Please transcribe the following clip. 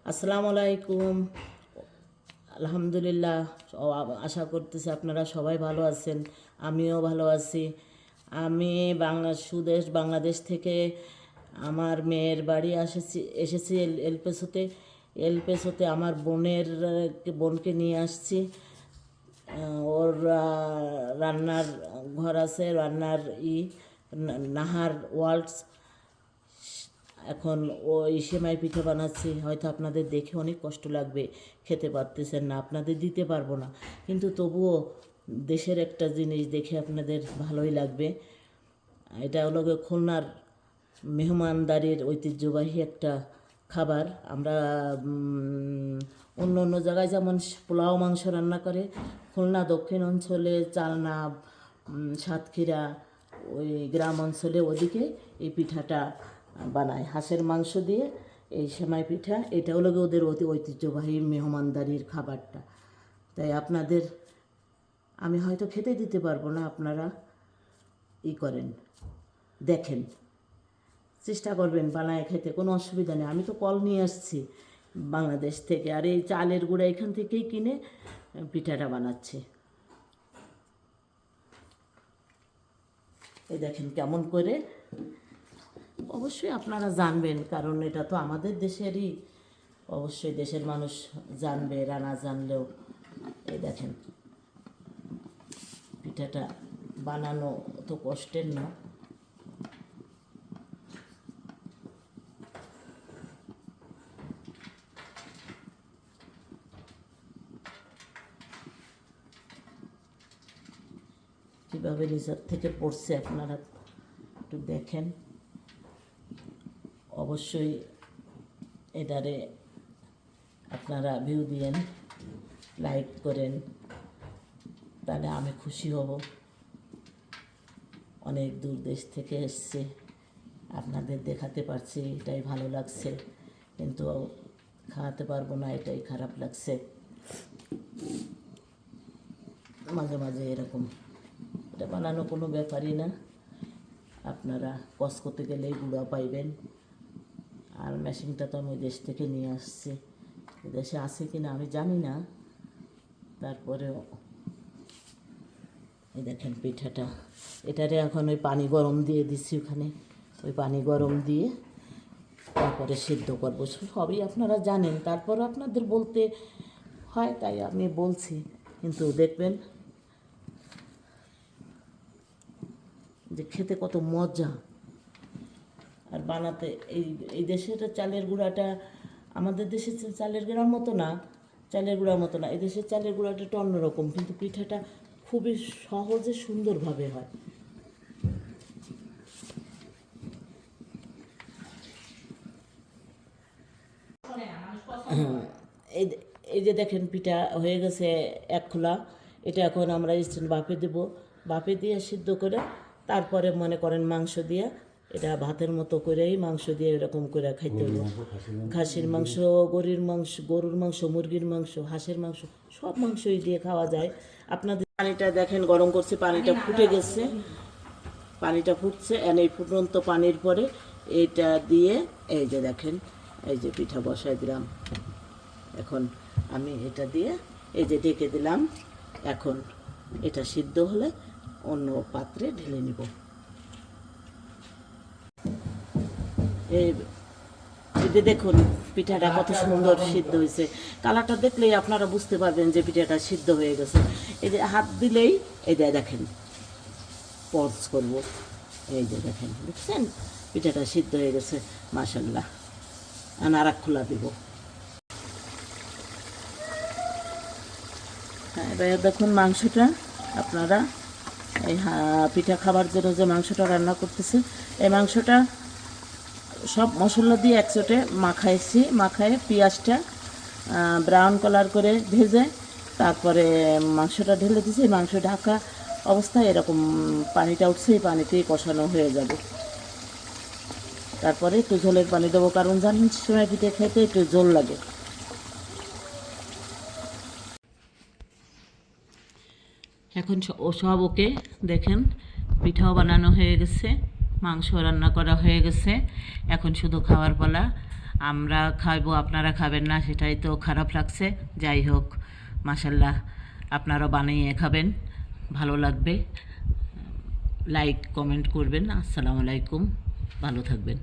আসসালামু আলাইকুম। আলহামদুলিল্লাহ, আশা করতেছি আপনারা সবাই ভালো আছেন, আমিও ভালো আছি। আমি বাংলাদেশ থেকে আমার মেয়ের বাড়ি এসেছি এলপেসোতে আমার বোনকে নিয়ে আসছি। ওর রান্নার ঘর আছে, নাহার ওয়ার্ল্ডস। এখন ওই সেমাই পিঠে বানাচ্ছি। হয়তো আপনাদের দেখে অনেক কষ্ট লাগবে, খেতে পারতেছেন না, আপনাদের দিতে পারবো না, কিন্তু তবুও দেশের একটা জিনিস দেখে আপনাদের ভালোই লাগবে। এটা হলো খুলনার মেহমানদারির ঐতিহ্যবাহী একটা খাবার। আমরা অন্য অন্য জায়গায় যেমন পোলাও মাংস রান্না করে, খুলনা দক্ষিণ অঞ্চলে চালনা, সাতক্ষীরা, ওই গ্রাম অঞ্চলে ওদিকে এই পিঠাটা বানায় হাঁসের মাংস দিয়ে। এই সেমাই পিঠা এটা হলো ওদের ঐতিহ্যবাহী মেহমানদারির খাবারটা। তাই আপনাদের আমি হয়তো খেতে দিতে পারবো না, আপনারা করেন, দেখেন, চেষ্টা করবেন বানায় খেতে, কোনো অসুবিধা নেই। আমি তো কল নিয়ে আসছি বাংলাদেশ থেকে, আর এই চালের গুঁড়া এখান থেকেই কিনে পিঠাটা বানাচ্ছি। এই দেখেন কেমন করে, অবশ্যই আপনারা জানবেন, কারণ এটা তো আমাদের দেশেরই, অবশ্যই দেশের মানুষ জানবে, রান্না জানলেও। এই দেখেন পিঠাটা বানানো তো কষ্টের না। কীভাবে নিচের থেকে পড়ছে আপনারা একটু দেখেন। অবশ্যই এটারে আপনারা ভিউ দিয়েন, লাইক করেন, তাহলে আমি খুশি হব। অনেক দূর দেশ থেকে এসছে, আপনাদের দেখাতে পারছি, এটাই ভালো লাগছে, কিন্তু খাওয়াতে পারবো না, এটাই খারাপ লাগছে। মাঝে মাঝে এরকম, এটা বানানো কোনো ব্যাপারই না। আপনারা কস করতে গেলেই গুঁড়া পাইবেন। আর মেশিনটা তো আমি দেশ থেকে নিয়ে আসছি, দেশে আছে কি না আমি জানি না, তারপরেও এই দেখেন পিঠাটা, এটারে এখন ওই পানি গরম দিয়ে দিচ্ছি, ওখানে ওই পানি গরম দিয়ে তারপরে সিদ্ধ করবো। সবই আপনারা জানেন, তারপর আপনাদের বলতে হয় তাই আমি বলছি। কিন্তু দেখবেন যে খেতে কত মজা, আর বানাতে এই দেশের চালের গুঁড়াটা আমাদের দেশের চালের গুঁড়ার মতো না, এই দেশের চালের গুঁড়াটা একটু অন্যরকম, কিন্তু পিঠাটা খুবই সহজে সুন্দরভাবে হয়। এই এই যে দেখেন পিঠা হয়ে গেছে এক খোলা। এটা এখন আমরা বাফে দেবো, বাফে দিয়ে সিদ্ধ করে তারপরে মনে করেন মাংস দিয়ে, এটা ভাতের মতো করেই মাংস দিয়ে এরকম করে খাইতে হবে। খাসির মাংস, গরুর মাংস, মুরগির মাংস, হাঁসের মাংস, সব মাংসই দিয়ে খাওয়া যায়। আপনাদের পানিটা দেখেন গরম করছি, পানিটা ফুটে গেছে, পানিটা ফুটছে, এই ফুটন্ত পানির পরে এইটা দিয়ে এই যে দেখেন, এই যে পিঠা বসায় দিলাম। এখন আমি এটা দিয়ে এই যে ঢেকে দিলাম। এখন এটা সিদ্ধ হলে অন্য পাত্রে ঢেলে নিব। এই যে দেখুন পিঠাটা কত সুন্দর সিদ্ধ হয়েছে, কালারটা দেখলেই আপনারা বুঝতে পারবেন যে পিঠাটা সিদ্ধ হয়ে গেছে। এই যে হাত দিলেই এই যে দেখেন পজ করব, এই যে দেখেন, বুঝছেন পিঠাটা সিদ্ধ হয়ে গেছে, মাশাআল্লাহ। আর এক খোলা দিব। হ্যাঁ, এবার দেখুন মাংসটা, আপনারা এই পিঠা খাবার জন্য যে মাংসটা রান্না করতেছি, এই মাংসটা সব মশলা দিয়ে একসাথে মাখায় পেঁয়াজটা ব্রাউন কালার করে ভেজে তারপরে মাংসটা ঢেলে দিয়েছি। মাংস ঢাকা অবস্থায় এরকম পানিটা উঠছে, এই পানিতেই কষানো হয়ে যাবে। তারপরে একটু ঝোলের পানি দেবো, কারণ জানেন সেমাই পিঠে খেতে একটু ঝোল লাগে। এখন সব ওকে, দেখেন পিঠাও বানানো হয়ে গেছে, মাংস রান্না করা হয়ে গেছে, এখন শুধু খাওয়ার পালা। আমরা খাইবো আপনারা খাবেন না, সেটাই তো খারাপ লাগছে। যাই হোক, মাশাল্লাহ, আপনারা বানিয়ে খাবেন, ভালো লাগবে। লাইক কমেন্ট করবেন। আসসালামু আলাইকুম, ভালো থাকবেন।